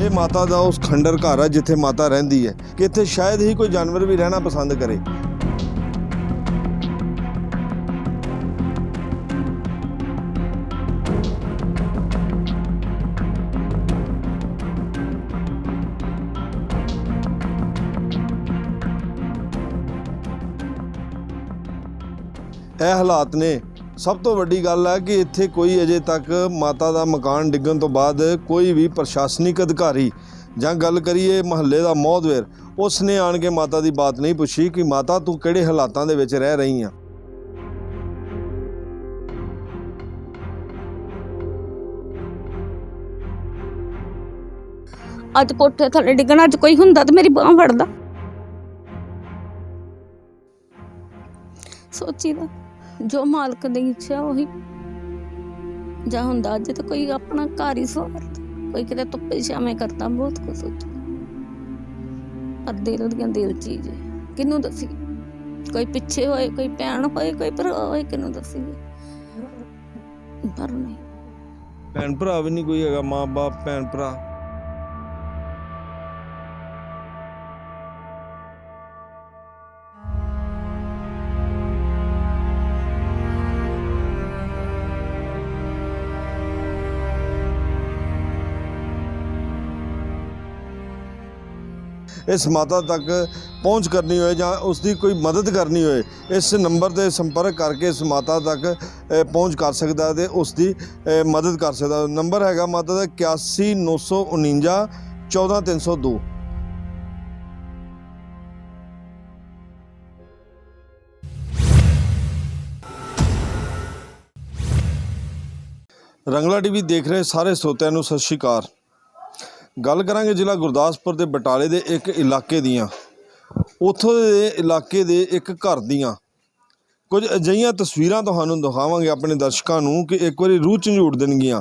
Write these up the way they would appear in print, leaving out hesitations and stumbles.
ये माता का उस खंडर घर है जिथे माता रहिंदी है कि इत्थे शायद ही कोई जानवर भी रहना पसंद करे। ਇਹ ਹਾਲਾਤ ਨੇ। ਸਭ ਤੋਂ ਵੱਡੀ ਗੱਲ ਹੈ ਕਿ ਇੱਥੇ ਕੋਈ ਅਜੇ ਤੱਕ ਮਾਤਾ ਦਾ ਮਕਾਨ ਡਿੱਗਣ ਤੋਂ ਬਾਅਦ ਕੋਈ ਵੀ ਪ੍ਰਸ਼ਾਸਨਿਕ ਅਧਿਕਾਰੀ ਜਾਂ ਗੱਲ ਕਰੀਏ ਮਹੱਲੇ ਦਾ ਮੌਹਦਵੇਰ ਉਸ ਨੇ ਆਣ ਕੇ ਮਾਤਾ ਦੀ ਬਾਤ ਨਹੀਂ ਪੁੱਛੀ ਕਿ ਮਾਤਾ ਤੂੰ ਕਿਹੜੇ ਹਾਲਾਤਾਂ ਦੇ ਵਿੱਚ ਰਹਿ ਰਹੀ ਆ। ਅੱਜ ਕੋਠੇ ਥੱਲੇ ਡਿੱਗਣਾ, ਅੱਜ ਕੋਈ ਹੁੰਦਾ ਤੇ ਮੇਰੀ ਬਾਂਹ ਫੜਦਾ। ਸੋਚੀਦਾ ਜੋ ਮਾਲਕ ਦੀ ਇੱਛਾ ਉਹੀ ਜਾਂ ਹੁੰਦਾ। ਅੱਜ ਤਾਂ ਕੋਈ ਆਪਣਾ ਘਰ ਹੀ ਸਵਾਰਦਾ, ਕੋਈ ਕਿਤੇ ਧੁੱਪੇ ਛਾਵੇਂ ਕਰਦਾ, ਬਹੁਤ ਕੁਝ ਸੋਚਦਾ। ਪਰ ਦਿਲ ਦੀਆਂ ਦਿਲ ਚੀਜ਼ ਹੈ, ਕਿਹਨੂੰ ਦੱਸੀ? ਕੋਈ ਪਿੱਛੇ ਹੋਏ, ਕੋਈ ਭੈਣ ਹੋਏ, ਕੋਈ ਭਰਾ ਹੋਏ, ਕਿਹਨੂੰ ਦੱਸੀ? ਪਰ ਨਹੀਂ, ਭੈਣ ਭਰਾ ਵੀ ਨਹੀਂ ਕੋਈ ਹੈਗਾ, ਮਾਂ ਬਾਪ ਭੈਣ ਭਰਾ। इस माता तक पहुँच करनी हो या उसकी कोई मदद करनी हो, इस नंबर से संपर्क करके इस माता तक पहुँच कर सकता है, उसकी मदद कर सकता। नंबर हैगा माता का 81 949 14 302। रंगला टीवी देख रहे सारे श्रोतिਆਂ ਨੂੰ सत श्री अकाल। गल करांगे जिला गुरदासपुर के बटाले के एक इलाके दियाँ, उत्थों के इलाके के एक घर दियाँ कुछ अजिहियां तस्वीरां तुहानूं दिखावांगे अपने दर्शकों नूं कि एक बारी रूह झंझूड़ देणगियां।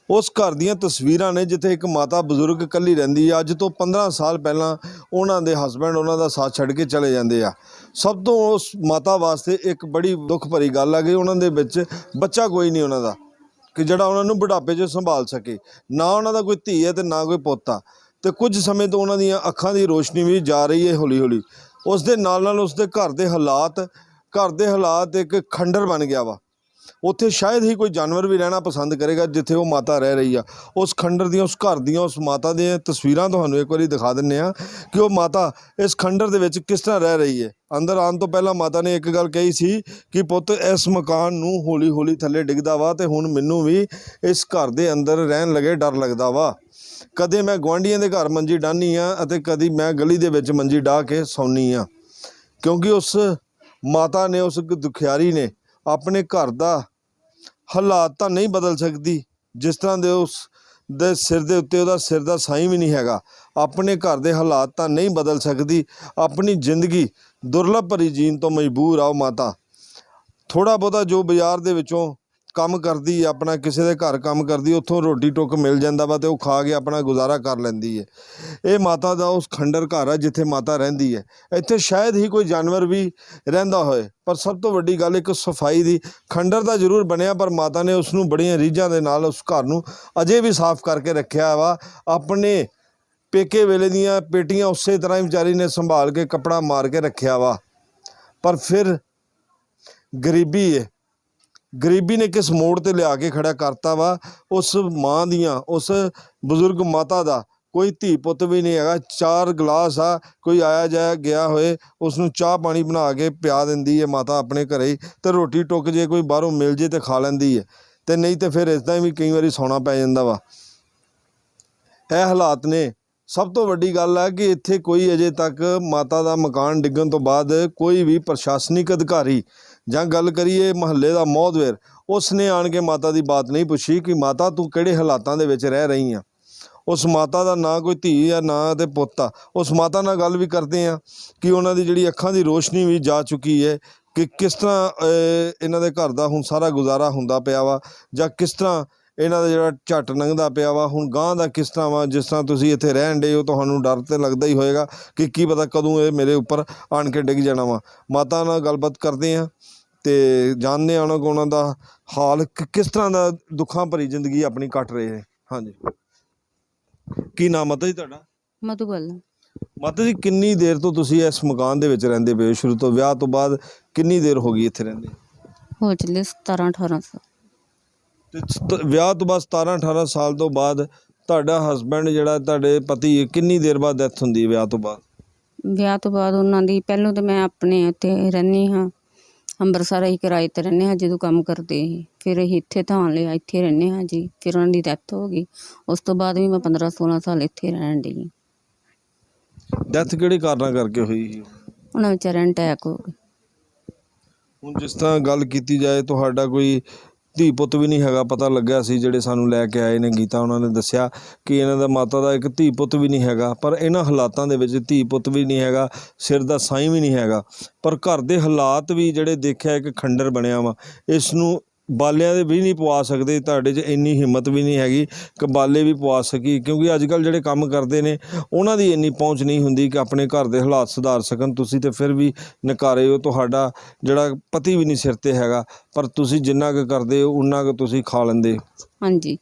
उस घर दियां तस्वीरां ने जिथे एक माता बजुर्ग कल्ली रहिंदी है। अज तो 15 साल पहलां उन्हां दे हसबैंड उन्हां दा साथ छड्ड के चले जांदे आ। सब तो उस माता वास्ते एक बड़ी दुख भरी गल है कि उन्हां दे विच बच्चा कोई नहीं उन्हां दा कि जिहड़ा उन्होंने बुढ़ापे 'च संभाल सके। ना उन्हों का कोई धी है तो ना कोई पोता। तो कुछ समय तो उन्हों दी अखां की रोशनी भी जा रही है हौली हौली। उस दे नाल उसके घर के हालात एक खंडर बन गया वा। उत्थे शायद ही कोई जानवर भी रहना पसंद करेगा जिथे वो माता रह रही है। उस खंडर दियां, उस घर दियां, उस माता दी तस्वीरां तुहानूं एक बारी दिखा दिंदे आ कि वो माता इस खंडर दे विच किस तरह रह रही है। अंदर आने तो पहला माता ने एक गल कही सी कि पुत्त इस मकान नूं हौली हौली थल्ले डिगदा वा ते हुण मैनूं भी इस घर दे अंदर रहन लगे डर लगदा वा। कदे मैं गुआंढियां दे घर मंजी डाहनी आ अते कदी मैं गली दे विच मंजी डाह के सौनी आ, क्योंकि उस माता ने, उस दुखियारी ने अपने घर दा हालात तो नहीं बदल सकती। जिस तरह दे उस दे सिर दे उत्ते उहदा सिर दा साईं भी नहीं हैगा। अपने घर दे हालात तो नहीं बदल सकती। अपनी जिंदगी दुर्लभ भरी जीन तो मजबूर आ माता। थोड़ा बहुता जो बाजार दे विचों काम करती है, अपना किसी के घर काम करती, उत्थों रोटी टुक मिल जाता वा तो खा के अपना गुजारा कर लैंदी है। ये माता का उस खंडर घर है जिथे माता रहिंदी है। इत्थे शायद ही कोई जानवर भी रहिंदा होए, पर सब तो वड्डी गल एक सफाई दी। खंडर तो जरूर बनया पर माता ने उसनूं बड़ियां रीझां दे नाल उस घर नूं अजे भी साफ करके रखिया वा। अपने पेके वेले दियां पेटियां उस तरह ही विचारी ने संभाल के कपड़ा मार के रखिया वा। पर फिर गरीबी है, गरीबी ने किस मोड़ ते लिया के खड़ा करता वा। उस माँ दियां, उस बजुर्ग माता दा कोई धी पुत भी नहीं हैगा। 4 गिलास आ, कोई आया जाया गया होए उसनूं चाह पानी बना के पिया दिंदी है माता अपने घरे ही। तो रोटी टुक जे कोई बाहरों मिल जे तो खा लैंदी है, तो नहीं तो फिर इसदा भी कई बारी सौना पै जांदा वा। ਇਹ ਹਾਲਾਤ ने। सब तो वड्डी गल है कि इत्थे कोई अजे तक माता का मकान डिग्गण तो बाद कोई भी प्रशासनिक अधिकारी ਜਾਂ ਗੱਲ ਕਰੀਏ ਮਹੱਲੇ ਦਾ ਮੌਹਦਵੇਰ ਉਸ ਨੇ ਆਣ ਕੇ ਮਾਤਾ ਦੀ ਬਾਤ ਨਹੀਂ ਪੁੱਛੀ ਕਿ ਮਾਤਾ ਤੂੰ ਕਿਹੜੇ ਹਾਲਾਤਾਂ ਦੇ ਵਿੱਚ ਰਹਿ ਰਹੀ ਆ। उस माता का ना कोई धी आ ना तो पोता। उस माता नाल गल भी करते हैं कि उन्होंने जिहड़ी अखां की रोशनी भी जा चुकी है कि किस तरह इन्हां दे घर दा हुण सारा गुजारा हुंदा पिया वा जां किस तरह इन्हां दा जिहड़ा झट लंघदा पिया वा। हुण गांह दा किस तरह वा, जिस तरह तुसीं इत्थे रहण डे हो तुहानूं डर तो लगदा ही होएगा कि की पता कदों ये मेरे उपर आण के डिग जाना वा। माता नाल गलबात करते हैं तो जानते हैं उन्हों का हाल किस तरह का दुखा भरी जिंदगी अपनी कट रहे हैं। हाँ जी, ਕੀ ਨਾਮ ਮਾਤਾ ਜੀ ਤੁਹਾਡਾ? ਮਧੂਬਲ ਮਾਤਾ ਜੀ ਕਿੰਨੀ ਦੇਰ ਤੋਂ ਤੁਸੀਂ ਇਸ ਮਕਾਨ ਦੇ ਵਿੱਚ ਰਹਿੰਦੇ ਪਏ ਹੋ? ਸ਼ੁਰੂ ਤੋਂ ਵਿਆਹ ਤੋਂ ਬਾਅਦ ਕਿੰਨੀ ਦੇਰ ਹੋ ਗਈ ਇੱਥੇ ਰਹਿੰਦੇ? ਹੋ ਚੱਲੇ 17-18 ਸਾਲ। ਤੇ ਵਿਆਹ ਤੋਂ ਬਾਅਦ 17-18 ਸਾਲ ਤੋਂ ਬਾਅਦ ਤੁਹਾਡਾ ਹਸਬੈਂਡ ਜਿਹੜਾ ਤੁਹਾਡੇ ਪਤੀ ਹੈ, ਕਿੰਨੀ ਦੇਰ ਬਾਅਦ ਡੈਥ ਹੁੰਦੀ ਹੈ ਵਿਆਹ ਤੋਂ ਬਾਅਦ? ਵਿਆਹ ਤੋਂ ਬਾਅਦ ਉਹਨਾਂ ਦੀ ਪਹਿਲੋਂ ਤਾਂ ਮੈਂ ਆਪਣੇ ਇੱਥੇ ਰਹਿੰਦੀ ਹਾਂ ਅੰਮ੍ਰਿਤਸਰ, ਅਸੀਂ ਕਿਰਾਏ 'ਤੇ ਰਹਿੰਦੇ ਹਾਂ ਜਦੋਂ ਕੰਮ ਕਰਦੇ ਸੀ। ਫਿਰ ਅਸੀਂ ਇੱਥੇ ਥਾਂ ਲਿਆ, ਇੱਥੇ ਰਹਿੰਦੇ ਹਾਂ ਜੀ। ਫਿਰ ਉਹਨਾਂ ਦੀ ਡੈਥ ਹੋ ਗਈ। ਉਸ ਤੋਂ ਬਾਅਦ ਵੀ ਮੈਂ 15-16 ਸਾਲ ਇੱਥੇ ਰਹਿਣ ਡਈ। ਡੈਥ ਕਿਹੜੇ ਕਾਰਨਾਂ ਕਰਕੇ ਹੋਈ ਸੀ? ਉਹਨਾਂ ਵਿਚਾਰਿਆਂ ਨੂੰ ਅਟੈਕ ਹੋ ਗਿਆ। ਹੁਣ ਜਿਸ ਤਰ੍ਹਾਂ ਗੱਲ ਕੀਤੀ ਜਾਏ, ਤੁਹਾਡਾ ਕੋਈ ਧੀ ਪੁੱਤ ਵੀ ਨਹੀਂ ਹੈਗਾ, ਪਤਾ ਲੱਗਿਆ ਸੀ ਜਿਹੜੇ ਸਾਨੂੰ ਲੈ ਕੇ ਆਏ ਨੇ ਗੀਤਾ, ਉਹਨਾਂ ਨੇ ਦੱਸਿਆ ਕਿ ਇਹਨਾਂ ਦਾ ਮਾਤਾ ਦਾ ਇੱਕ ਧੀ ਪੁੱਤ ਵੀ ਨਹੀਂ ਹੈਗਾ। ਪਰ ਇਹਨਾਂ ਹਾਲਾਤਾਂ ਦੇ ਵਿੱਚ ਧੀ ਪੁੱਤ ਵੀ ਨਹੀਂ ਹੈਗਾ, ਸਿਰ ਦਾ ਸਾਈਂ ਵੀ ਨਹੀਂ ਹੈਗਾ, ਪਰ ਘਰ ਦੇ ਹਾਲਾਤ ਵੀ ਜਿਹੜੇ ਦੇਖਿਆ ਇੱਕ ਖੰਡਰ ਬਣਿਆ ਵਾ। ਇਸ ਨੂੰ ਬਾਲਿਆਂ ਦੇ ਵੀ ਨਹੀਂ ਪਵਾ ਸਕਦੇ, ਤੁਹਾਡੇ 'ਚ ਇੰਨੀ ਹਿੰਮਤ ਵੀ ਨਹੀਂ ਹੈਗੀ ਕਿ ਬਾਲੇ ਵੀ ਪਵਾ ਸਕੀ, ਕਿਉਂਕਿ ਅੱਜ ਕੱਲ੍ਹ ਜਿਹੜੇ ਕੰਮ ਕਰਦੇ ਨੇ ਉਹਨਾਂ ਦੀ ਇੰਨੀ ਪਹੁੰਚ ਨਹੀਂ ਹੁੰਦੀ ਕਿ ਆਪਣੇ ਘਰ ਦੇ ਹਾਲਾਤ ਸੁਧਾਰ ਸਕਣ। ਤੁਸੀਂ ਤਾਂ ਫਿਰ ਵੀ ਨਕਾਰੇ ਹੋ, ਤੁਹਾਡਾ ਜਿਹੜਾ ਪਤੀ ਵੀ ਨਹੀਂ ਸਿਰ 'ਤੇ ਹੈਗਾ, ਪਰ ਤੁਸੀਂ ਜਿੰਨਾ ਕੁ ਕਰਦੇ ਹੋ ਉਨਾ ਕੁ ਤੁਸੀਂ ਖਾ ਲੈਂਦੇ। ਹਾਂਜੀ,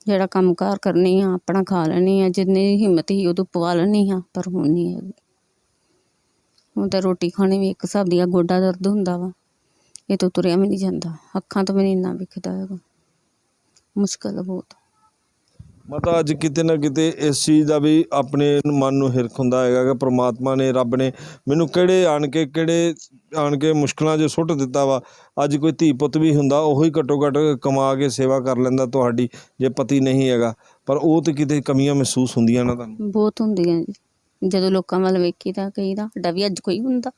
ਜਿਹੜਾ ਕੰਮ ਕਾਰ ਕਰਨੀ ਆ ਆਪਣਾ ਖਾ ਲੈਣੀ ਆ, ਜਿੰਨੀ ਹਿੰਮਤ ਸੀ ਉਦੋਂ ਪਵਾ ਲੈਣੀ ਆ, ਪਰ ਹੁਣ ਨਹੀਂ ਹੈਗੀ। ਹੁਣ ਤਾਂ ਰੋਟੀ ਖਾਣੀ ਵੀ ਇੱਕ ਹਿਸਾਬ ਦੀ ਆ, ਗੋਡਾ ਦਰਦ ਹੁੰਦਾ ਵਾ, ਇਹ ਤੋਂ ਤੁਰਿਆ ਵੀ ਨਹੀਂ ਜਾਂਦਾ, ਅੱਖਾਂ ਤੋਂ ਵੀ ਨਹੀਂ ਇੰਨਾ ਵਿਖਦਾ ਹੈਗਾ, ਮੁਸ਼ਕਿਲ ਆ ਬਹੁਤ। ਮਤਲਬ ਅੱਜ ਕਿਤੇ ਨਾ ਕਿਤੇ ਇਸ ਚੀਜ਼ ਦਾ ਵੀ ਆਪਣੇ ਮਨ ਨੂੰ ਹਿਰਖ ਹੁੰਦਾ ਹੈਗਾ ਕਿ ਪ੍ਰਮਾਤਮਾ ਨੇ, ਰੱਬ ਨੇ ਮੈਨੂੰ ਕਿਹੜੇ ਆਣ ਕੇ ਮੁਸ਼ਕਲਾਂ 'ਚ ਸੁੱਟ ਦਿੱਤਾ ਵਾ। ਅੱਜ ਕੋਈ ਧੀ ਪੁੱਤ ਵੀ ਹੁੰਦਾ, ਉਹੀ ਘੱਟੋ ਘੱਟ ਕਮਾ ਕੇ ਸੇਵਾ ਕਰ ਲੈਂਦਾ ਤੁਹਾਡੀ, ਜੇ ਪਤੀ ਨਹੀਂ ਹੈਗਾ। ਪਰ ਉਹ ਤਾਂ ਕਿਤੇ ਕਮੀਆਂ ਮਹਿਸੂਸ ਹੁੰਦੀਆਂ ਨਾ ਤੁਹਾਨੂੰ? ਬਹੁਤ ਹੁੰਦੀਆਂ ਜੀ, ਜਦੋਂ ਲੋਕਾਂ ਵੱਲ ਵੇਖੀਦਾ ਕਹੀਦਾ ਸਾਡਾ ਵੀ ਅੱਜ ਕੋਈ ਹੁੰਦਾ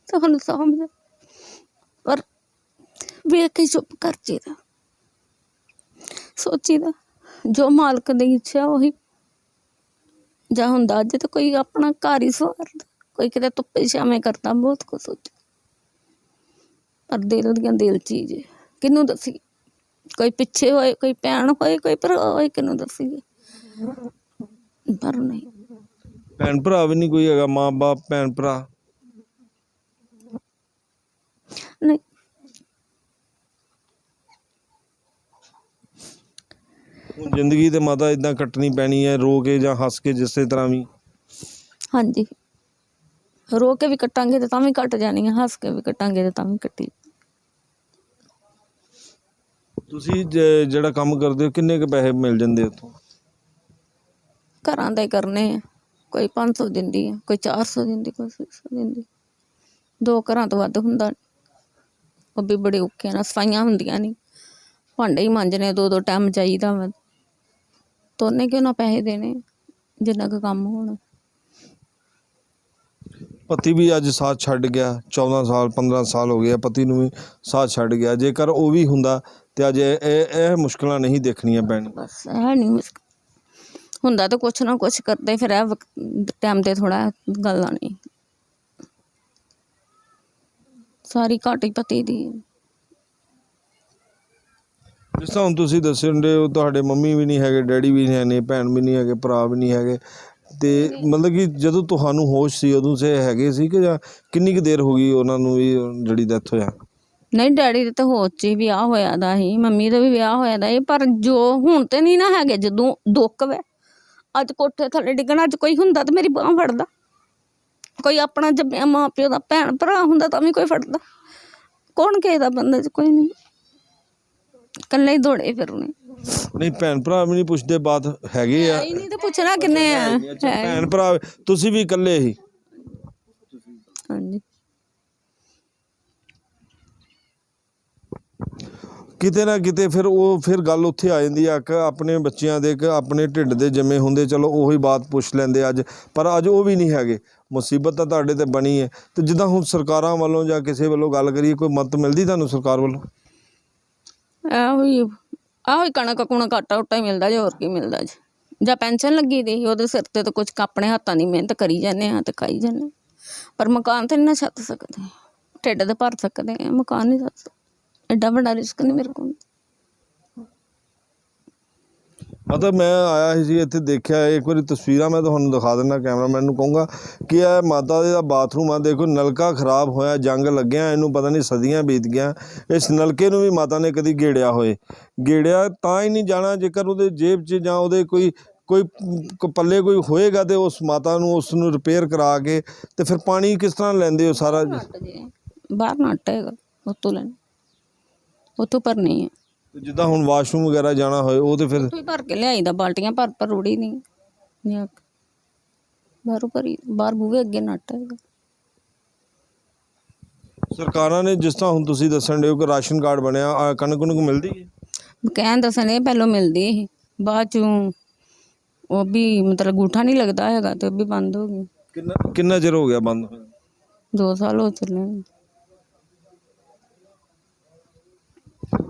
ਤੁਹਾਨੂੰ ਸਾਹਮਣੇ, ਪਰ ਵੇਖ ਕੇ ਚੁੱਪ ਕਰ ਜੀਦਾ, ਸੋਚੀਦਾ ਜੋ ਮਾਲਕ ਦੀ ਇੱਛਾ ਉਹੀ ਜਾਂ ਹੁੰਦਾ। ਅੱਜ ਤਾਂ ਕੋਈ ਆਪਣਾ ਘਰ ਹੀ ਸਵਾਰਦਾ, ਕੋਈ ਕਿਤੇ ਧੁੱਪੇ ਛਾਵੇਂ ਕਰਦਾ, ਬਹੁਤ ਕੁਛ ਸੋਚ, ਪਰ ਦਿਲ ਦੀਆਂ ਦਿਲ ਚੀਜ਼ ਹੈ, ਕਿਹਨੂੰ ਦੱਸੀਏ? ਕੋਈ ਪਿੱਛੇ ਹੋਏ, ਕੋਈ ਭੈਣ ਹੋਏ, ਕੋਈ ਭਰਾ ਹੋਏ, ਕਿਹਨੂੰ ਦੱਸੀਏ? ਪਰ ਨਹੀਂ, ਭੈਣ ਭਰਾ ਵੀ ਨਹੀਂ ਕੋਈ ਹੈਗਾ? ਮਾਂ ਬਾਪ, ਭੈਣ ਭਰਾ ਨਹੀਂ। ਹੁਣ ਜ਼ਿੰਦਗੀ ਤੇ ਮਾਤਾ ਇਦਾਂ ਕੱਟਣੀ ਪੈਣੀ ਹੈ, ਰੋ ਕੇ ਜਾਂ ਹੱਸ ਕੇ, ਜਿਸੇ ਤਰ੍ਹਾਂ ਵੀ? ਹਾਂਜੀ, ਰੋ ਕੇ ਵੀ ਕੱਟਾਂਗੇ ਤੇ ਤਾਂ ਵੀ ਕੱਟ ਜਾਣੀ ਹੈ, ਹੱਸ ਕੇ ਵੀ ਕੱਟਾਂਗੇ ਤੇ ਤਾਂ ਵੀ ਕੱਟੀ। ਤੁਸੀਂ ਜਿਹੜਾ ਕੰਮ ਕਰਦੇ ਹੋ, ਕਿੰਨੇ ਕੁ ਪੈਸੇ ਮਿਲ ਜਾਂਦੇ ਉੱਥੋਂ? ਘਰਾਂ ਦੇ ਕਰਨੇ ਆ, ਕੋਈ 500 ਦਿੰਦੀ ਆ, ਕੋਈ 400 ਦਿੰਦੀ, ਕੋਈ 600 ਦਿੰਦੀ। 2 ਘਰਾਂ ਤੋਂ ਵੱਧ ਹੁੰਦਾ ਨਹੀਂ, ਉਹ ਵੀ ਬੜੇ ਔਖੇ ਨਾਲ, ਸਫਾਈਆਂ ਹੁੰਦੀਆਂ ਨਹੀਂ, ਭਾਂਡੇ ਹੀ ਮਾਂਜਣੇ, 2-2 ਟਾਈਮ ਚਾਹੀਦਾ ਵਾ, ਤੋਨੇ ਕਿਉਂ ਨਾ ਪੈਸੇ ਦੇਣੇ ਜਿੰਨਾ ਕੁ ਕੰਮ ਹੋਣਾ। ਪਤੀ ਵੀ ਅੱਜ ਸਾਥ ਛੱਡ ਗਿਆ, 14 ਸਾਲ 15 ਸਾਲ ਹੋ ਗਏ, ਪਤੀ ਨੂੰ ਵੀ ਸਾਥ ਛੱਡ ਗਿਆ। ਜੇਕਰ ਉਹ ਵੀ ਹੁੰਦਾ ਤੇ ਅੱਜ ਇਹ ਮੁਸ਼ਕਲਾਂ ਨਹੀਂ ਦੇਖਣੀਆਂ ਪੈਣੀਆਂ। ਬਸ ਇਹ ਨਹੀਂ ਮੁਸ਼ਕਿਲ ਹੁੰਦਾ, ਤਾਂ ਕੁਛ ਨਾ ਕੁਛ ਕਰਦੇ, ਫਿਰ ਇਹ ਟਾਈਮ 'ਤੇ ਥੋੜ੍ਹਾ ਗੱਲ ਆਉਣੀ, ਸਾਰੀ ਘਾਟ ਹੀ ਪਤੀ ਦੀ। ਜਿਸ ਤਰ੍ਹਾਂ ਹੁਣ ਤੁਸੀਂ ਦੱਸਣ ਦੇ ਹੋ, ਤੁਹਾਡੇ ਮੰਮੀ ਵੀ ਨਹੀਂ ਹੈਗੇ, ਡੈਡੀ ਵੀ ਨਹੀਂ ਨੇ, ਭੈਣ ਵੀ ਨਹੀਂ ਹੈਗੇ, ਭਰਾ ਵੀ ਨਹੀਂ ਹੈਗੇ, ਤੇ ਮਤਲਬ ਕਿ ਜਦੋਂ ਤੁਹਾਨੂੰ ਹੋਸ਼ ਸੀ ਉਦੋਂ ਸੇ ਹੈਗੇ ਸੀ ਕਿ ਜਾਂ ਕਿੰਨੀ ਕੁ ਦੇਰ ਹੋ ਗਈ ਉਹਨਾਂ ਨੂੰ ਵੀ ਜਿਹੜੀ ਡੈਥ ਹੋਇਆ? ਨਹੀਂ, ਡੈਡੀ ਦੇ ਤਾਂ ਹੋਸ਼ 'ਚ ਹੀ ਵਿਆਹ ਹੋਇਆ ਦਾ ਸੀ, ਮੰਮੀ ਦਾ ਵੀ ਵਿਆਹ ਹੋਇਆ ਦਾ ਸੀ, ਪਰ ਜੋ ਹੁਣ ਤੇ ਨਹੀਂ ਨਾ ਹੈਗੇ, ਜਦੋਂ ਦੁੱਖ ਵੇ ਅੱਜ ਕੋਠੇ ਥੱਲੇ ਡਿੱਗਣਾ, ਅੱਜ ਕੋਈ ਹੁੰਦਾ ਤਾਂ ਮੇਰੀ ਬਾਂਹ ਫੜਦਾ, ਕੋਈ ਆਪਣਾ ਜੰਮਿਆ ਮਾਂ ਪਿਓ ਦਾ ਭੈਣ ਭਰਾ ਹੁੰਦਾ ਤਾਂ ਵੀ ਕੋਈ ਫੜਦਾ, ਕੌਣ ਕਿਸੇ ਦਾ ਬੰਦਾ 'ਚ ਕੋਈ ਨਹੀਂ, ਇਕੱਲੇ ਹੀ ਦੌੜੇ ਫਿਰਨੇ। ਨਹੀਂ, ਭੈਣ ਭਰਾ ਵੀ ਨਹੀਂ ਪੁੱਛਦੇ ਬਾਤ ਹੈਗੇ ਆ? ਨਹੀਂ ਤਾਂ ਪੁੱਛਣਾ ਕਿੰਨੇ ਆ? ਭੈਣ ਭਰਾ ਤੁਸੀਂ ਵੀ ਇਕੱਲੇ ਹੀ? ਹਾਂਜੀ, ਕਿਤੇ ਨਾ ਕਿਤੇ ਫਿਰ ਗੱਲ ਉੱਥੇ ਆ ਜਾਂਦੀ ਆ ਕਿ ਆਪਣੇ ਬੱਚਿਆਂ ਦੇ, ਕਿ ਆਪਣੇ ਢਿੱਡ ਦੇ ਜੰਮੇ ਹੁੰਦੇ, ਚਲੋ ਉਹੀ ਬਾਤ ਪੁੱਛ ਲੈਂਦੇ ਅੱਜ, ਪਰ ਅੱਜ ਉਹ ਵੀ ਨਹੀਂ ਹੈਗੇ। ਮੁਸੀਬਤ ਤਾਂ ਤੁਹਾਡੇ 'ਤੇ ਬਣੀ ਹੈ। ਤੇ ਜਿੱਦਾਂ ਹੁਣ ਸਰਕਾਰਾਂ ਵੱਲੋਂ ਜਾਂ ਕਿਸੇ ਵੱਲੋਂ ਗੱਲ ਕਰੀਏ, ਕੋਈ ਮਦਦ ਮਿਲਦੀ ਤੁਹਾਨੂੰ ਸਰਕਾਰ ਵੱਲੋਂ? ਇਹੋ ਹੀ ਕਣਕ ਕੁਣਕ ਆਟਾ ਉਟਾ ਹੀ ਮਿਲਦਾ ਜੀ, ਹੋਰ ਕੀ ਮਿਲਦਾ ਜੀ, ਜਾਂ ਪੈਨਸ਼ਨ ਲੱਗੀ ਦੀ ਉਹਦੇ ਸਿਰ 'ਤੇ ਤਾਂ ਕੁਛ ਆਪਣੇ ਹੱਥਾਂ ਦੀ ਮਿਹਨਤ ਕਰੀ ਜਾਂਦੇ ਹਾਂ ਤੇ ਖਾਈ ਜਾਂਦੇ, ਪਰ ਮਕਾਨ ਤਾਂ ਨਹੀਂ ਨਾ ਛੱਤ ਸਕਦੇ, ਢਿੱਡ ਤੇ ਭਰ ਸਕਦੇ ਆ, ਮਕਾਨ ਨਹੀਂ ਛੱਤ ਸਕਦੇ, ਐਡਾ ਵੱਡਾ ਰਿਸਕ ਨਹੀਂ ਮੇਰੇ ਕੋਲ। मतलब मैं आया ਸੀ ਇੱਥੇ ਦੇਖਿਆ ਇੱਕ ਵਾਰੀ ਤਸਵੀਰਾਂ ਮੈਂ ਤੁਹਾਨੂੰ ਦਿਖਾ ਦਿੰਦਾ ਕੈਮਰਾਮੈਨ ਨੂੰ ਕਹੂੰਗਾ ਕਿ ਇਹ ਮਾਤਾ ਦਾ ਬਾਥਰੂਮ ਆ ਦੇਖੋ ਨਲਕਾ ਖਰਾਬ ਹੋਇਆ ਜੰਗ ਲੱਗਿਆ ਇਹਨੂੰ ਪਤਾ ਨਹੀਂ ਸਦੀਆਂ ਬੀਤ ਗਿਆ ਇਸ ਨਲਕੇ ਨੂੰ ਵੀ ਮਾਤਾ ਨੇ ਕਦੀ ਗੇੜਿਆ ਹੋਏ ਗੇੜਿਆ ਤਾਂ ਹੀ ਨਹੀਂ ਜਾਣਾ ਜੇਕਰ ਉਹਦੇ ਜੇਬ 'ਚ ਜਾਂ ਉਹਦੇ ਕੋਈ ਪੱਲੇ ਕੋਈ ਹੋਏਗਾ ਤੇ ਉਸ ਮਾਤਾ ਨੂੰ ਉਸ ਨੂੰ ਰਿਪੇਅਰ ਕਰਾ ਕੇ ਤੇ ਫਿਰ ਪਾਣੀ ਕਿਸ ਤਰ੍ਹਾਂ ਲੈਂਦੇ ਹੋ ਸਾਰਾ ਬਾਹਰ ਨੱਟ ਹੈਗਾ ਉੱਤੋਂ ਲੈਣ ਉੱਤੋਂ ਭਰਨੀ ਹੈ ਜਿੱਦਾਂ ਹੁਣ ਵਾਸ਼ਰੂਮ ਵਗੈਰਾ ਜਾਣਾ ਹੋਏ ਉਹ ਤੇ ਫਿਰ ਉੱਥੋਂ ਹੀ ਭਰ ਕੇ ਲਿਆਈਦਾ ਬਾਲਟੀਆਂ ਭਰ ਰੁੜੀ ਨਹੀਂ ਬਾਹਰੋਂ ਭਰੀ ਬਾਹਰ ਬੂਹੇ ਅੱਗੇ ਨੱਟ ਹੈਗਾ ਸਰਕਾਰਾਂ ਨੇ ਜਿਸ ਤਰ੍ਹਾਂ ਹੁਣ ਤੁਸੀਂ ਦੱਸਣ ਡਏ ਹੋ ਕਿ ਰਾਸ਼ਨ ਕਾਰਡ ਬਣਿਆ ਕਣਕ ਕੁਣਕ ਮਿਲਦੀ ਹੈ ਕਹਿਣ ਦੱਸਣ ਪਹਿਲੋਂ ਮਿਲਦੀ ਸੀ ਬਾਅਦ ਚੋਂ ਉਹ ਵੀ ਮਤਲਬ ਅੰਗੂਠਾ ਨਹੀਂ ਲੱਗਦਾ ਹੈਗਾ ਤੇ ਉਹ ਵੀ ਬੰਦ ਹੋ ਗਈ ਕਿੰਨਾ ਚਿਰ ਹੋ ਗਿਆ ਬੰਦ ਹੋਇਆ 2 ਸਾਲ ਹੋ ਚੱਲੇ ਨੇ।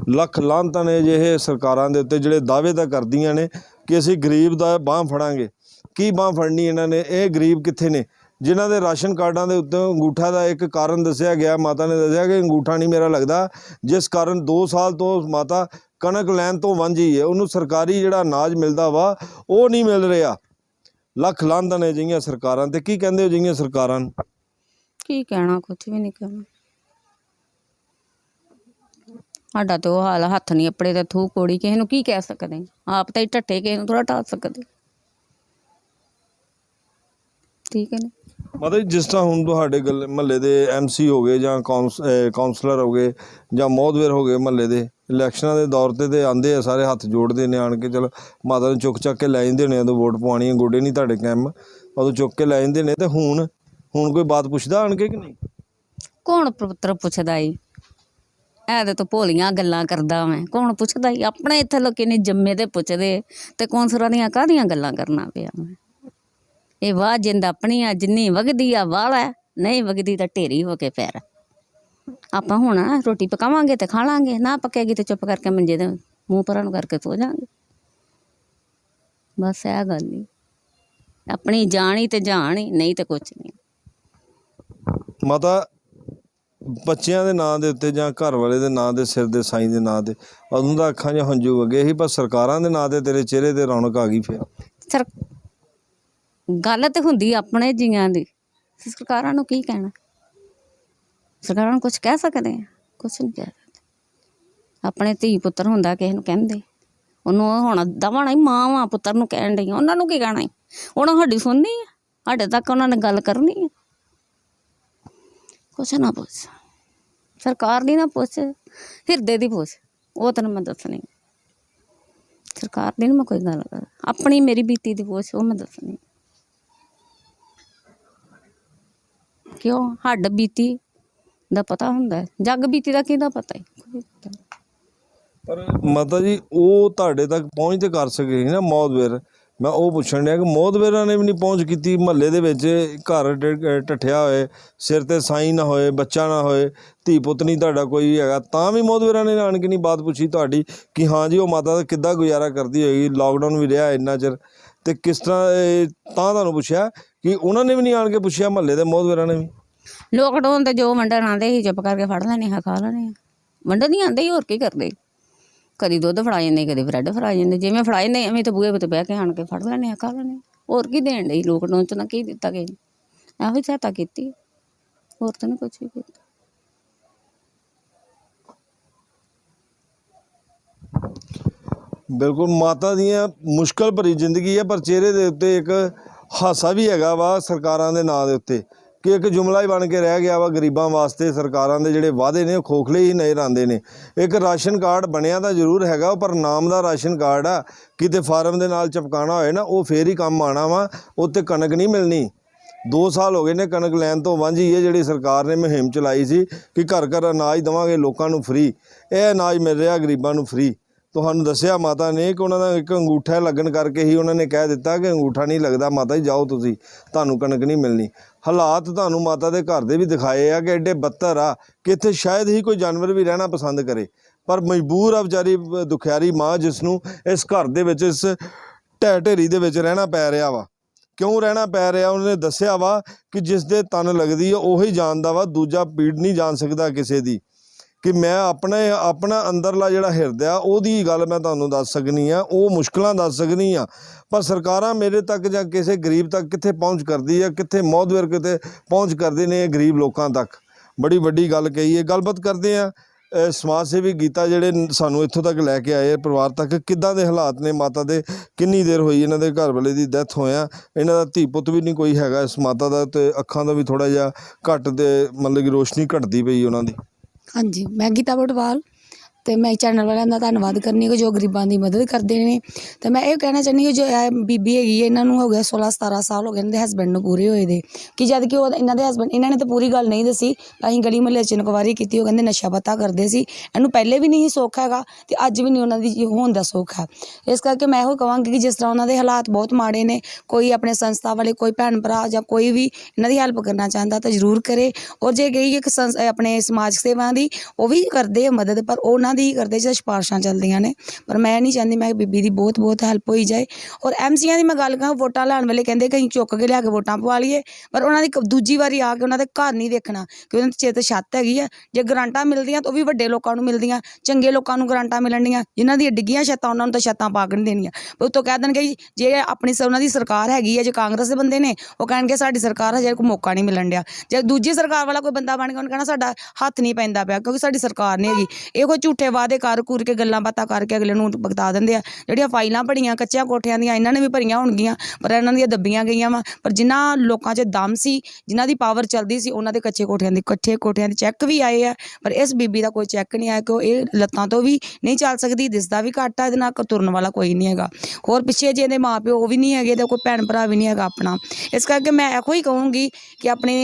ਲੱਖ ਲਾਹਨਤਾਂ ਨੇ ਅਜਿਹੇ ਸਰਕਾਰਾਂ ਦੇ ਉੱਤੇ ਜਿਹੜੇ ਦਾਅਵੇ ਤਾਂ ਕਰਦੀਆਂ ਨੇ ਕਿ ਅਸੀਂ ਗਰੀਬ ਦਾ ਬਾਂਹ ਫੜਾਂਗੇ ਕੀ ਬਾਂਹ ਫੜਨੀ ਇਹਨਾਂ ਨੇ ਇਹ ਗਰੀਬ ਕਿੱਥੇ ਨੇ ਜਿਨ੍ਹਾਂ ਦੇ ਰਾਸ਼ਨ ਕਾਰਡਾਂ ਦੇ ਉੱਤੇ ਅੰਗੂਠਾ ਦਾ ਇੱਕ ਕਾਰਨ ਦੱਸਿਆ ਗਿਆ ਮਾਤਾ ਨੇ ਦੱਸਿਆ ਕਿ ਅੰਗੂਠਾ ਨਹੀਂ ਮੇਰਾ ਲੱਗਦਾ ਜਿਸ ਕਾਰਨ 2 ਸਾਲ ਤੋਂ ਮਾਤਾ ਕਣਕ ਲੈਣ ਤੋਂ ਵਾਂਝੀ ਹੈ ਉਹਨੂੰ ਸਰਕਾਰੀ ਜਿਹੜਾ ਅਨਾਜ ਮਿਲਦਾ ਵਾ ਉਹ ਨਹੀਂ ਮਿਲ ਰਿਹਾ ਲੱਖ ਲਾਹਨਤਾਂ ਨੇ ਅਜਿਹੀਆਂ ਸਰਕਾਰਾਂ ਤੇ ਕੀ ਕਹਿੰਦੇ ਹੋ ਅਜਿਹੀਆਂ ਸਰਕਾਰਾਂ ਨੂੰ ਕੀ ਕਹਿਣਾ ਕੁਛ ਵੀ ਨਹੀਂ ਕਹਿਣਾ ਸਾਡਾ ਤਾਂ ਉਹ ਹਾਲ ਹੱਥ ਨਹੀਂ ਅੱਪੜੇ ਤੇ ਥੂ ਕੋੜੀ ਕਿਸੇ ਨੂੰ ਕੀ ਕਹਿ ਸਕਦੇ ਆਪ ਤਾਂ ਹੀ ਢੱਠੇ ਕਿਸੇ ਨੂੰ ਥੋੜ੍ਹਾ ਢਾਹ ਸਕਦੇ ਠੀਕ ਹੈ ਨਾ ਮਤਲਬ ਜਿਸ ਤਰ੍ਹਾਂ ਹੁਣ ਤੁਹਾਡੇ ਮਹੱਲੇ ਦੇ MC ਹੋ ਗਏ ਜਾਂ ਕਾਉਂਸਲਰ ਹੋ ਗਏ ਜਾਂ ਮੋਹਦਵੇਰ ਹੋ ਗਏ ਮਹੱਲੇ ਦੇ ਇਲੈਕਸ਼ਨਾਂ ਦੇ ਦੌਰ ਤੇ ਆਉਂਦੇ ਆ ਸਾਰੇ ਹੱਥ ਜੋੜਦੇ ਨੇ ਆਣ ਕੇ ਚਲੋ ਮਾਤਾ ਨੂੰ ਚੁੱਕ ਚੱਕ ਕੇ ਲੈ ਜਾਂਦੇ ਨੇ ਉਦੋਂ ਵੋਟ ਪਵਾਉਣੀ ਗੋਡੇ ਨਹੀਂ ਤੁਹਾਡੇ ਕੰਮ ਉਦੋਂ ਚੁੱਕ ਕੇ ਲੈ ਜਾਂਦੇ ਨੇ ਤੇ ਹੁਣ ਕੋਈ ਬਾਤ ਪੁੱਛਦਾ ਆਣ ਕੇ ਕਿ ਨਹੀਂ ਕੌਣ ਪੁੱਤਰ ਪੁੱਛਦਾ ਈ ਇਹਦੇ ਤੋਂ ਭੋਲੀਆਂ ਗੱਲਾਂ ਕਰਦਾ ਮੈਂ ਕੌਣ ਪੁੱਛਦਾ ਈ ਆਪਣੇ ਇੱਥੇ ਲੋਕੀ ਨੇ ਜੰਮੇ ਤੇ ਪੁੱਛਦੇ ਤੇ ਕੌਂਸਲਰਾਂ ਦੀਆਂ ਕਾਹਦੀਆਂ ਗੱਲਾਂ ਕਰਨਾ ਪਿਆ ਮੈਂ ਇਹ ਵਾਹ ਜਿੰਦ ਆਪਣੀ ਆ ਜਿੰਨੀ ਵਗਦੀ ਆ ਵਾਲਾ ਨਹੀਂ ਵਗਦੀ ਤਾਂ ਢੇਰੀ ਹੋ ਕੇ ਪੈਰ ਆਪਾਂ ਹੁਣ ਰੋਟੀ ਪਕਾਵਾਂਗੇ ਤੇ ਖਾ ਲਾਂਗੇ ਨਾ ਪੱਕੇਗੀ ਤੇ ਚੁੱਪ ਕਰਕੇ ਮੰਜੇ ਦੇ ਮੂੰਹ ਪਰਾਂ ਨੂੰ ਕਰਕੇ ਸੋ ਜਾਵਾਂਗੇ ਬਸ ਇਹ ਗੱਲ ਹੀ ਆਪਣੀ ਜਾਣੀ ਤੇ ਜਾਣ ਹੀ ਨਹੀਂ ਤੇ ਕੁਛ ਨਹੀਂ ਮਾਤਾ ਬੱਚਿਆਂ ਦੇ ਨਾਂ ਦੇ ਉੱਤੇ ਜਾਂ ਘਰ ਵਾਲੇ ਦੇ ਨਾਂ ਦੇ ਸਿਰ ਦੇ ਸਾਈਂ ਦੇ ਨਾਂ ਦੇ ਉਦੋਂ ਦਾ ਅੱਖਾਂ 'ਚ ਹੰਝੂ ਵਗੇ ਸੀ ਪਰ ਸਰਕਾਰਾਂ ਦੇ ਨਾਂ 'ਤੇ ਤੇਰੇ ਚਿਹਰੇ 'ਤੇ ਰੌਣਕ ਆ ਗਈ ਫਿਰ ਸਰ ਗੱਲ ਤੇ ਹੁੰਦੀ ਆਪਣੇ ਜੀਆਂ ਦੀ ਸਰਕਾਰਾਂ ਨੂੰ ਕੀ ਕਹਿਣਾ ਸਰਕਾਰਾਂ ਨੂੰ ਕੁਛ ਕਹਿ ਸਕਦੇ ਆ ਕੁਛ ਨਹੀਂ ਕਹਿ ਸਕਦੇ ਆਪਣੇ ਧੀ ਪੁੱਤਰ ਹੁੰਦਾ ਕਿਸੇ ਨੂੰ ਕਹਿੰਦੇ ਉਹਨੂੰ ਹੁਣ ਦਵਾਣਾ ਹੀ ਮਾਂ ਵਾਂ ਪੁੱਤਰ ਨੂੰ ਕਹਿਣ ਡਈ ਉਹਨਾਂ ਨੂੰ ਕੀ ਕਹਿਣਾ ਈ ਉਹਨਾਂ ਸਾਡੀ ਸੁਣਨੀ ਆ ਸਾਡੇ ਤੱਕ ਉਹਨਾਂ ਨੇ ਗੱਲ ਕਰਨੀ ਆ ਕੁਛ ਨਾ ਪੁੱਛ ਸਰਕਾਰ ਦੀ ਨਾ ਪੁੱਛ ਹਿਰਦੇ ਦੀ ਪੁੱਛ ਉਹ ਤੈਨੂੰ ਮੈਂ ਦੱਸਣੀ ਸਰਕਾਰ ਦੀ ਨਹੀਂ ਮੈਂ ਕੋਈ ਗੱਲ ਕਰ ਆਪਣੀ ਮੇਰੀ ਬੀਤੀ ਦੀ ਪੁੱਛ ਉਹ ਮੈਂ ਦੱਸਣੀ ਕਿਉਂ ਹੱਡ ਬੀਤੀ ਦਾ ਪਤਾ ਹੁੰਦਾ ਜੱਗ ਬੀਤੀ ਦਾ ਕਿਹਦਾ ਪਤਾ ਹੈ ਪਰ ਮਾਤਾ ਜੀ ਉਹ ਤੁਹਾਡੇ ਤੱਕ ਪਹੁੰਚ ਤੇ ਕਰ ਸਕੇ ਨਾ ਮੋਹਦਵੇਰ ਮੈਂ ਉਹ ਪੁੱਛਣ ਡਿਆ ਕਿ ਮੋਹਦਵੇਰਾਂ ਨੇ ਵੀ ਨਹੀਂ ਪਹੁੰਚ ਕੀਤੀ ਮਹੱਲੇ ਦੇ ਵਿੱਚ ਘਰ ਢੱਠਿਆ ਹੋਏ ਸਿਰ 'ਤੇ ਸਾਈਂ ਨਾ ਹੋਏ ਬੱਚਾ ਨਾ ਹੋਏ ਧੀ ਪੁੱਤ ਨਹੀਂ ਤੁਹਾਡਾ ਕੋਈ ਹੈਗਾ ਤਾਂ ਵੀ ਮੋਹਦਵੇਰਾਂ ਨੇ ਆਣ ਕੇ ਨਹੀਂ ਬਾਤ ਪੁੱਛੀ ਤੁਹਾਡੀ ਕਿ ਹਾਂ ਜੀ ਉਹ ਮਾਤਾ ਦਾ ਕਿੱਦਾਂ ਗੁਜ਼ਾਰਾ ਕਰਦੀ ਹੋਏਗੀ ਲਾਕਡਾਊਨ ਵੀ ਰਿਹਾ ਇੰਨਾ ਚਿਰ ਤੇ ਕਿਸ ਤਰ੍ਹਾਂ ਤਾਂ ਤੁਹਾਨੂੰ ਪੁੱਛਿਆ ਕਿ ਉਹਨਾਂ ਨੇ ਵੀ ਨਹੀਂ ਆਣ ਕੇ ਪੁੱਛਿਆ ਮਹੱਲੇ ਦੇ ਮੋਹਦਵੇਰਾਂ ਨੇ ਵੀ ਲੋਕਡਾਊਨ ਤੇ ਜੋ ਵੰਡਣ ਆਉਂਦੇ ਸੀ ਚੁੱਪ ਕਰਕੇ ਫੜ ਲੈਣੇ ਆ ਖਾ ਲੈਣੇ ਆ ਵੰਡਣ ਨਹੀਂ ਆਉਂਦੇ ਹੋਰ ਕੀ ਕਰਦੇ ਕਦੀ ਦੁੱਧ ਫੜਾ ਜਾਂਦੇ ਕਦੀ ਬਰੈੱਡ ਫੜਾ ਜਾਂਦੇ ਜਿਵੇਂ ਫੜਾ ਜਾਂਦੇ ਐਵੇਂ ਤਾਂ ਬੂਹੇ 'ਤੇ ਬਹਿ ਕੇ ਆਣ ਕੇ ਫੜ ਲੈਣੇ ਆ ਖਾ ਲੈਣੇ ਹੋਰ ਕੀ ਦੇਣ ਡਈ ਲੋਕਡਾਊਨ 'ਚ ਨਾ ਕੀ ਦਿੱਤਾ ਕਿਸੇ ਨੇ ਇਹੋ ਹੀ ਸਹਾਇਤਾ ਕੀਤੀ ਹੋਰ ਤਾਂ ਨਹੀਂ ਕੁਛ ਵੀ ਕੀਤਾ ਬਿਲਕੁਲ ਮਾਤਾ ਦੀਆਂ ਮੁਸ਼ਕਲ ਭਰੀ ਜ਼ਿੰਦਗੀ ਹੈ ਪਰ ਚਿਹਰੇ ਦੇ ਉੱਤੇ ਇੱਕ ਹਾਸਾ ਵੀ ਹੈਗਾ ਵਾ ਸਰਕਾਰਾਂ ਦੇ ਨਾਂ ਦੇ ਉੱਤੇ ਕਿ ਇੱਕ ਜੁਮਲਾ ਹੀ ਬਣ ਕੇ ਰਹਿ ਗਿਆ ਵਾ ਗਰੀਬਾਂ ਵਾਸਤੇ ਸਰਕਾਰਾਂ ਦੇ ਜਿਹੜੇ ਵਾਅਦੇ ਨੇ ਉਹ ਖੋਖਲੇ ਹੀ ਨਜ਼ਰ ਆਉਂਦੇ ਨੇ ਇੱਕ ਰਾਸ਼ਨ ਕਾਰਡ ਬਣਿਆ ਤਾਂ ਜ਼ਰੂਰ ਹੈਗਾ ਪਰ ਨਾਮ ਦਾ ਰਾਸ਼ਨ ਕਾਰਡ ਆ ਕਿਤੇ ਫਾਰਮ ਦੇ ਨਾਲ ਚਪਕਾਉਣਾ ਹੋਏ ਨਾ ਉਹ ਫੇਰ ਹੀ ਕੰਮ ਆਉਣਾ ਵਾ ਉੱਤੇ ਕਣਕ ਨਹੀਂ ਮਿਲਣੀ 2 ਸਾਲ ਹੋ ਗਏ ਨੇ ਕਣਕ ਲੈਣ ਤੋਂ ਵਾਂਝੀ ਹੈ ਜਿਹੜੀ ਸਰਕਾਰ ਨੇ ਮੁਹਿੰਮ ਚਲਾਈ ਸੀ ਕਿ ਘਰ ਘਰ ਅਨਾਜ ਦੇਵਾਂਗੇ ਲੋਕਾਂ ਨੂੰ ਫ੍ਰੀ ਇਹ ਅਨਾਜ ਮਿਲ ਰਿਹਾ ਗਰੀਬਾਂ ਨੂੰ ਫ੍ਰੀ ਤੁਹਾਨੂੰ ਦੱਸਿਆ ਮਾਤਾ ਨੇ ਕਿ ਉਹਨਾਂ ਦਾ ਇੱਕ ਅੰਗੂਠਾ ਲੱਗਣ ਕਰਕੇ ਹੀ ਉਹਨਾਂ ਨੇ ਕਹਿ ਦਿੱਤਾ ਕਿ ਅੰਗੂਠਾ ਨਹੀਂ ਲੱਗਦਾ ਮਾਤਾ ਜੀ ਜਾਓ ਤੁਸੀਂ ਤੁਹਾਨੂੰ ਕਣਕ ਨਹੀਂ ਮਿਲਣੀ ਹਾਲਾਤ ਤੁਹਾਨੂੰ ਮਾਤਾ ਦੇ ਘਰ ਦੇ ਵੀ ਦਿਖਾਏ ਆ ਕਿ ਐਡੇ ਬੱਤਰ ਆ ਕਿ ਇੱਥੇ ਸ਼ਾਇਦ ਹੀ ਕੋਈ ਜਾਨਵਰ ਵੀ ਰਹਿਣਾ ਪਸੰਦ ਕਰੇ ਪਰ ਮਜਬੂਰ ਆ ਵਿਚਾਰੀ ਦੁਖਿਆਰੀ ਮਾਂ ਜਿਸ ਨੂੰ ਇਸ ਘਰ ਦੇ ਵਿੱਚ ਇਸ ਢਹਿ ਢੇਰੀ ਦੇ ਵਿੱਚ ਰਹਿਣਾ ਪੈ ਰਿਹਾ ਵਾ ਕਿਉਂ ਰਹਿਣਾ ਪੈ ਰਿਹਾ ਉਹਨੇ ਦੱਸਿਆ ਵਾ ਕਿ ਜਿਸ ਦੇ ਤਨ ਲੱਗਦੀ ਆ ਉਹੀ ਜਾਣਦਾ ਵਾ ਦੂਜਾ ਪੀੜ ਨਹੀਂ ਜਾਣ ਸਕਦਾ ਕਿਸੇ ਦੀ कि मैं अपना अंदरला जिहड़ा हिरदा ਉਹਦੀ ਗੱਲ मैं ਤੁਹਾਨੂੰ ਦੱਸ ਸਕਣੀ ਆ, ਉਹ ਮੁਸ਼ਕਲਾਂ ਦੱਸ ਸਕਣੀ ਆ। पर सरकारां मेरे तक ਜਾਂ ਕਿਸੇ ਗਰੀਬ ਤੱਕ ਕਿੱਥੇ ਪਹੁੰਚ ਕਰਦੀ ਆ, ਕਿੱਥੇ ਮੌਦਵਰ ਕਿਤੇ ਪਹੁੰਚ ਕਰਦੇ ਨੇ ਗਰੀਬ ਲੋਕਾਂ ਤੱਕ। ਬੜੀ ਵੱਡੀ ਗੱਲ ਕਹੀ ਹੈ। ਗੱਲਬਾਤ ਕਰਦੇ ਆ ਸਮਾਜ ਸੇਵੀ ਗੀਤਾ ਜਿਹੜੇ ਸਾਨੂੰ ਇੱਥੋਂ ਤੱਕ ਲੈ ਕੇ ਆਏ ਪਰਿਵਾਰ ਤੱਕ, ਕਿੱਦਾਂ ਦੇ ਹਾਲਾਤ ਨੇ ਮਾਤਾ ਦੇ, ਕਿੰਨੀ ਦੇਰ ਹੋਈ ਇਹਨਾਂ ਦੇ ਘਰ ਵਾਲੇ ਦੀ ਡੈਥ ਹੋਇਆ, ਇਹਨਾਂ ਦਾ ਧੀ ਪੁੱਤ ਵੀ ਨਹੀਂ ਕੋਈ ਹੈਗਾ ਇਸ ਮਾਤਾ ਦਾ, ਤੇ ਅੱਖਾਂ ਦਾ ਵੀ ਥੋੜਾ ਜਿਹਾ ਘੱਟ ਤੇ ਮਤਲਬ ਕਿ ਰੋਸ਼ਨੀ ਘਟਦੀ ਪਈ ਉਹਨਾਂ ਦੀ। हाँ जी, मैं गीता बटवाल तो मैं चैनल वालों का धन्यवाद करनी कि जो गरीबों की मदद करते हैं। तो मैं ये कहना चाहनी कि जो बीबी हैगी है, इन्होंने हो गया 16-17 साल हो गए इन्होंने हसबैंड को पूरे हुए दे, कि जद कि इन्होंने हसबैंड इन्होंने तो पूरी गल नहीं दसी। अं गली मुहल्ले च इंक्वायरी की, कहते नशा पता करते सी, इन्हू पहले भी नहीं सुख है तो अज भी नहीं उन्होंने होने का सुख है। इस करके मैं यो कहांगी कि जिस तरह उन्होंने हालात बहुत माड़े ने, कोई अपने संस्था वाले, कोई भैन भरा या कोई भी इन्हों की हैल्प करना चाहता तो जरूर करे। और जे कही एक अपने समाज सेवा की वो भी करते मदद, पर उन्होंने ही करते जो सिफारिशां चलदियां ने, पर मैं नहीं चाहती मैं बीबी की बहुत बहुत हैल्प हो जाए। और MCआं की मैं गल कहां, वोटां लैण वेले कहंदे कहीं चुक के लिया के वोटां पवा लीए, पर उन्होंने दूजी वारी आके उन्होंने घर नहीं देखना कि उन्होंने चित छत हैगी है। जे ग्रांटां मिलदियां तो भी वड्डे लोकां नूं मिलदियां, चंगे लोकां नूं ग्रांटां मिलणियां, जिन्हां दी डिग्गियां छत्तां उन्हां नूं तां छत्तां पा के नहीं देणियां। उत्तों कह देणगे जे अपनी उन्हां दी सरकार हैगी है, जे कांग्रेस दे बंदे ने वो कहणगे साडी सरकार हजे कोई मौका नहीं मिलन डिया। जे दूजी सरकार वाला कोई बंदा बन गया उन्हें कहना साडा हत्थ नहीं पैंदा पिया क्योंकि साडी सरकार नहीं हैगी। ये कोई झूठे वादे कर घूर के गल्लां बातां करके अगले नूं बता दिंदे आ। जिहड़ियां फाइलां भरियां कच्चियां कोठियां दियां इन्हां ने भी भरियां होणगियां, पर इन्हां दियां दब्बियां गईयां वा। पर जिन्हां लोकां 'च दम सी, जिन्हां दी पावर चलदी सी, उन्हां दे कच्चे कोठियां दे चैक भी आए आ, पर इस बीबी दा कोई चैक नहीं आया कि ये लत्तां तो भी नहीं चल सकदी, दिसदा भी घट्ट आ, इहदे नाल तुरन वाला कोई नहीं हैगा। होर पिछे जे इहदे माँ प्यो भी नहीं हैगे ते कोई भैन भरा भी नहीं हैगा अपना। इस करके मैं इहो ही कहूँगी कि अपनी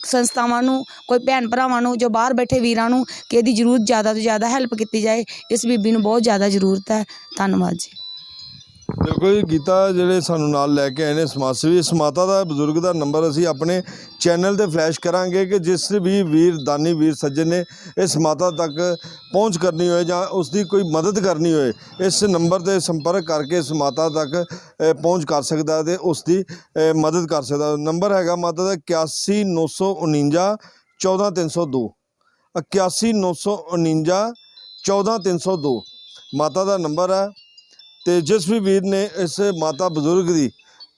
संस्थावां नूं, कोई भैन भरावां नूं, जो बाहर बैठे वीरां नूं, कि इहदी जरूर ज़्यादा तो ज़्यादा हैल्प की जाए। इस बीबी नूं बहुत ज़्यादा जरूरत है। धन्यवाद जी। बिल्कुल जी, गीता ਜਿਹੜੇ ਸਾਨੂੰ ਨਾਲ ਲੈ ਕੇ ਆਏ ਨੇ ਸਮਾਜ ਸੇਵੀ, ਇਸ ਮਾਤਾ ਦਾ ਬਜ਼ੁਰਗ ਦਾ ਨੰਬਰ ਅਸੀਂ ਆਪਣੇ ਚੈਨਲ ਤੇ ਫਲੈਸ਼ ਕਰਾਂਗੇ ਕਿ ਜਿਸ ਵੀ ਵੀਰ ਦਾਨੀ ਵੀਰ ਸੱਜਣ ਨੇ ਇਸ ਮਾਤਾ ਤੱਕ ਪਹੁੰਚ ਕਰਨੀ ਹੋਏ ਜਾਂ ਉਸ ਦੀ ਕੋਈ ਮਦਦ ਕਰਨੀ ਹੋਏ, ਇਸ ਨੰਬਰ ਤੇ ਸੰਪਰਕ ਕਰਕੇ ਇਸ ਮਾਤਾ ਤੱਕ ਪਹੁੰਚ ਕਰ ਸਕਦਾ ਤੇ ਉਸ ਦੀ ਮਦਦ ਕਰ ਸਕਦਾ। ਨੰਬਰ ਹੈਗਾ ਮਾਤਾ ਦਾ 81 949 14 302, 81 949 14 302 ਮਾਤਾ ਦਾ ਨੰਬਰ ਹੈ। ਤੇ ਜਿਸ ਵੀ ਵੀਰ ਨੇ ਇਸ ਮਾਤਾ ਬਜ਼ੁਰਗ ਦੀ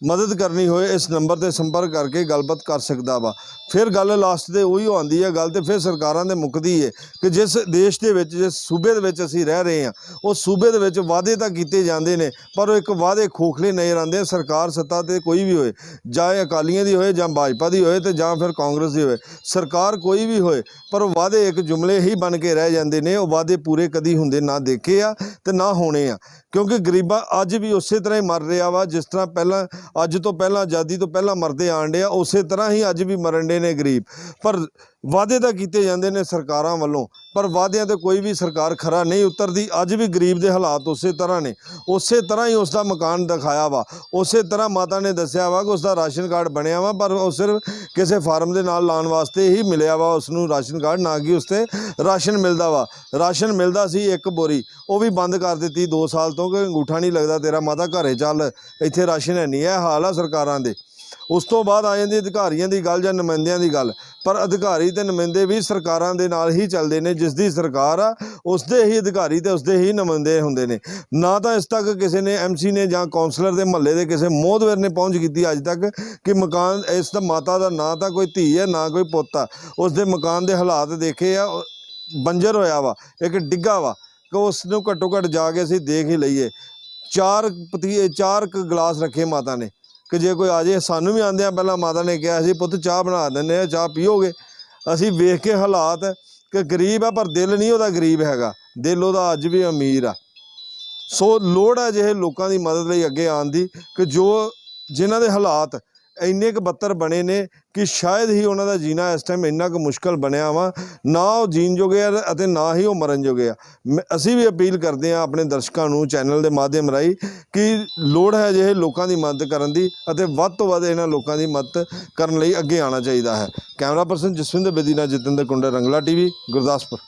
ਮਦਦ ਕਰਨੀ ਹੋਏ ਇਸ ਨੰਬਰ ਤੇ ਸੰਪਰਕ ਕਰਕੇ ਗੱਲਬਾਤ ਕਰ ਸਕਦਾ ਵਾ। ਫਿਰ ਗੱਲ ਲਾਸਟ ਤੇ ਉਹੀ ਆਉਂਦੀ ਹੈ ਗੱਲ, ਤੇ ਫਿਰ ਸਰਕਾਰਾਂ ਦੇ ਮੁੱਕਦੀ ਹੈ ਕਿ ਜਿਸ ਦੇਸ਼ ਦੇ ਵਿੱਚ, ਜਿਸ ਸੂਬੇ ਦੇ ਵਿੱਚ ਅਸੀਂ ਰਹਿ ਰਹੇ ਹਾਂ, ਉਸ ਸੂਬੇ ਦੇ ਵਿੱਚ ਵਾਅਦੇ ਤਾਂ ਕੀਤੇ ਜਾਂਦੇ ਨੇ, ਪਰ ਉਹ ਇੱਕ ਵਾਅਦੇ ਖੋਖਲੇ ਨਜ਼ਰ ਆਉਂਦੇ ਆ। ਸਰਕਾਰ ਸੱਤਾ ਤੇ ਕੋਈ ਵੀ ਹੋਏ, ਜਾਂ ਅਕਾਲੀਆਂ ਦੀ ਹੋਏ ਜਾਂ ਭਾਜਪਾ ਦੀ ਹੋਏ ਤੇ ਜਾਂ ਫਿਰ ਕਾਂਗਰਸ ਦੀ ਹੋਏ, ਸਰਕਾਰ ਕੋਈ ਵੀ ਹੋਏ, ਪਰ ਉਹ ਵਾਅਦੇ ਇੱਕ ਜੁਮਲੇ ਹੀ ਬਣ ਕੇ ਰਹਿ ਜਾਂਦੇ ਨੇ। ਉਹ ਵਾਅਦੇ ਪੂਰੇ ਕਦੀ ਹੁੰਦੇ ਨਾ ਦੇਖੇ ਆ ਤੇ ਨਾ ਹੋਣੇ ਆ, ਕਿਉਂਕਿ ਗਰੀਬਾਂ ਅੱਜ ਵੀ ਉਸੇ ਤਰ੍ਹਾਂ ਹੀ ਮਰ ਰਿਹਾ ਵਾ ਜਿਸ ਤਰ੍ਹਾਂ ਪਹਿਲਾਂ, ਅੱਜ ਤੋਂ ਪਹਿਲਾਂ, ਆਜ਼ਾਦੀ ਤੋਂ ਪਹਿਲਾਂ ਮਰਦੇ ਆਣ ਡਿਆ, ਉਸੇ ਤਰ੍ਹਾਂ ਹੀ ਅੱਜ ਵੀ ਮਰਨ ਡੇ ਨੇ ਗਰੀਬ। ਪਰ ਵਾਅਦੇ ਤਾਂ ਕੀਤੇ ਜਾਂਦੇ ਨੇ ਸਰਕਾਰਾਂ ਵੱਲੋਂ, ਪਰ ਵਾਅਦਿਆਂ 'ਤੇ ਕੋਈ ਵੀ ਸਰਕਾਰ ਖਰਾ ਨਹੀਂ ਉਤਰਦੀ। ਅੱਜ ਵੀ ਗਰੀਬ ਦੇ ਹਾਲਾਤ ਉਸੇ ਤਰ੍ਹਾਂ ਨੇ, ਉਸੇ ਤਰ੍ਹਾਂ ਹੀ ਉਸ ਦਾ ਮਕਾਨ ਦਿਖਾਇਆ ਵਾ, ਉਸੇ ਤਰ੍ਹਾਂ ਮਾਤਾ ਨੇ ਦੱਸਿਆ ਵਾ ਕਿ ਉਸ ਦਾ ਰਾਸ਼ਨ ਕਾਰਡ ਬਣਿਆ ਵਾ, ਪਰ ਉਹ ਸਿਰਫ ਕਿਸੇ ਫਾਰਮ ਦੇ ਨਾਲ ਲਾਉਣ ਵਾਸਤੇ ਹੀ ਮਿਲਿਆ ਵਾ ਉਸ ਨੂੰ ਰਾਸ਼ਨ ਕਾਰਡ, ਨਾ ਕਿ ਉਸ 'ਤੇ ਰਾਸ਼ਨ ਮਿਲਦਾ ਵਾ। ਰਾਸ਼ਨ ਮਿਲਦਾ ਸੀ ਇੱਕ ਬੋਰੀ, ਉਹ ਵੀ ਬੰਦ ਕਰ ਦਿੱਤੀ 2 ਸਾਲ ਤੋਂ ਕਿ ਅੰਗੂਠਾ ਨਹੀਂ ਲੱਗਦਾ ਤੇਰਾ, ਮਾਤਾ ਘਰੇ ਚੱਲ, ਇੱਥੇ ਰਾਸ਼ਨ ਹੈ ਨਹੀਂ। ਇਹ ਹਾਲ ਆ ਸਰਕਾਰਾਂ ਦੇ। ਉਸ ਤੋਂ ਬਾਅਦ ਆ ਜਾਂਦੀ ਅਧਿਕਾਰੀਆਂ ਦੀ ਗੱਲ ਜਾਂ ਨੁਮਾਇੰਦਿਆਂ ਦੀ ਗੱਲ, ਪਰ ਅਧਿਕਾਰੀ ਤੇ ਨੁਮਾਇੰਦੇ ਵੀ ਸਰਕਾਰਾਂ ਦੇ ਨਾਲ ਹੀ ਚੱਲਦੇ ਨੇ। ਜਿਸ ਦੀ ਸਰਕਾਰ ਆ ਉਸ ਦੇ ਹੀ ਅਧਿਕਾਰੀ ਤੇ ਉਸ ਦੇ ਹੀ ਨੁਮਾਇੰਦੇ ਹੁੰਦੇ ਨੇ। ਨਾ ਤਾਂ ਇਸ ਤੱਕ ਕਿਸੇ ਨੇ MC ਨੇ ਜਾਂ ਕੌਂਸਲਰ ਦੇ ਮਹੱਲੇ ਦੇ ਕਿਸੇ ਮੋਹਦਵਰ ਨੇ ਪਹੁੰਚ ਕੀਤੀ ਅੱਜ ਤੱਕ ਕਿ ਮਕਾਨ, ਇਸ ਦਾ ਮਾਤਾ ਦਾ ਨਾ ਤਾਂ ਕੋਈ ਧੀ ਹੈ ਨਾ ਕੋਈ ਪੁੱਤ ਆ, ਉਸ ਦੇ ਮਕਾਨ ਦੇ ਹਾਲਾਤ ਦੇਖੇ ਆ, ਬੰਜਰ ਹੋਇਆ ਵਾ, ਇੱਕ ਡਿੱਗਾ ਵਾ, ਕਿ ਉਸ ਨੂੰ ਘੱਟੋ ਘੱਟ ਜਾ ਕੇ ਅਸੀਂ ਦੇਖ ਹੀ ਲਈਏ। 4 ਗਲਾਸ ਰੱਖੇ ਮਾਤਾ ਨੇ ਕਿ ਜੇ ਕੋਈ ਆ ਜਾਏ। ਸਾਨੂੰ ਵੀ ਆਉਂਦਿਆਂ ਪਹਿਲਾਂ ਮਾਤਾ ਨੇ ਕਿਹਾ ਸੀ ਪੁੱਤ ਚਾਹ ਬਣਾ ਦਿੰਦੇ ਆ, ਚਾਹ ਪੀਓਗੇ। ਅਸੀਂ ਵੇਖ ਕੇ ਹਾਲਾਤ ਕਿ ਗਰੀਬ ਆ, ਪਰ ਦਿਲ ਨਹੀਂ ਉਹਦਾ ਗਰੀਬ ਹੈਗਾ, ਦਿਲ ਉਹਦਾ ਅੱਜ ਵੀ ਅਮੀਰ ਆ। ਸੋ ਲੋੜ ਹੈ ਜਿਹੇ ਲੋਕਾਂ ਦੀ ਮਦਦ ਲਈ ਅੱਗੇ ਆਉਣ ਦੀ, ਕਿ ਜੋ ਜਿਨ੍ਹਾਂ ਦੇ ਹਾਲਾਤ ਇੰਨੇ ਕੁ ਬੱਤਰ ਬਣੇ ਨੇ ਕਿ ਸ਼ਾਇਦ ਹੀ ਉਹਨਾਂ ਦਾ ਜੀਣਾ ਇਸ ਟਾਈਮ ਇੰਨਾ ਕੁ ਮੁਸ਼ਕਲ ਬਣਿਆ ਵਾ, ਨਾ ਉਹ ਜੀਣ ਜੋਗੇ ਆ ਅਤੇ ਨਾ ਹੀ ਉਹ ਮਰਨ ਜੋਗੇ ਆ। ਅਸੀਂ ਵੀ ਅਪੀਲ ਕਰਦੇ ਹਾਂ ਆਪਣੇ ਦਰਸ਼ਕਾਂ ਨੂੰ ਚੈਨਲ ਦੇ ਮਾਧਿਅਮ ਰਾਹੀਂ ਕਿ ਲੋੜ ਹੈ ਜਿਹੇ ਲੋਕਾਂ ਦੀ ਮਦਦ ਕਰਨ ਦੀ, ਅਤੇ ਵੱਧ ਤੋਂ ਵੱਧ ਇਹਨਾਂ ਲੋਕਾਂ ਦੀ ਮਦਦ ਕਰਨ ਲਈ ਅੱਗੇ ਆਉਣਾ ਚਾਹੀਦਾ ਹੈ। ਕੈਮਰਾ ਪਰਸਨ ਜਸਵਿੰਦਰ ਬੇਦੀ ਨਾਲ ਜਤਿੰਦਰ ਕੁੰਡਾ, ਰੰਗਲਾ TV, ਗੁਰਦਾਸਪੁਰ।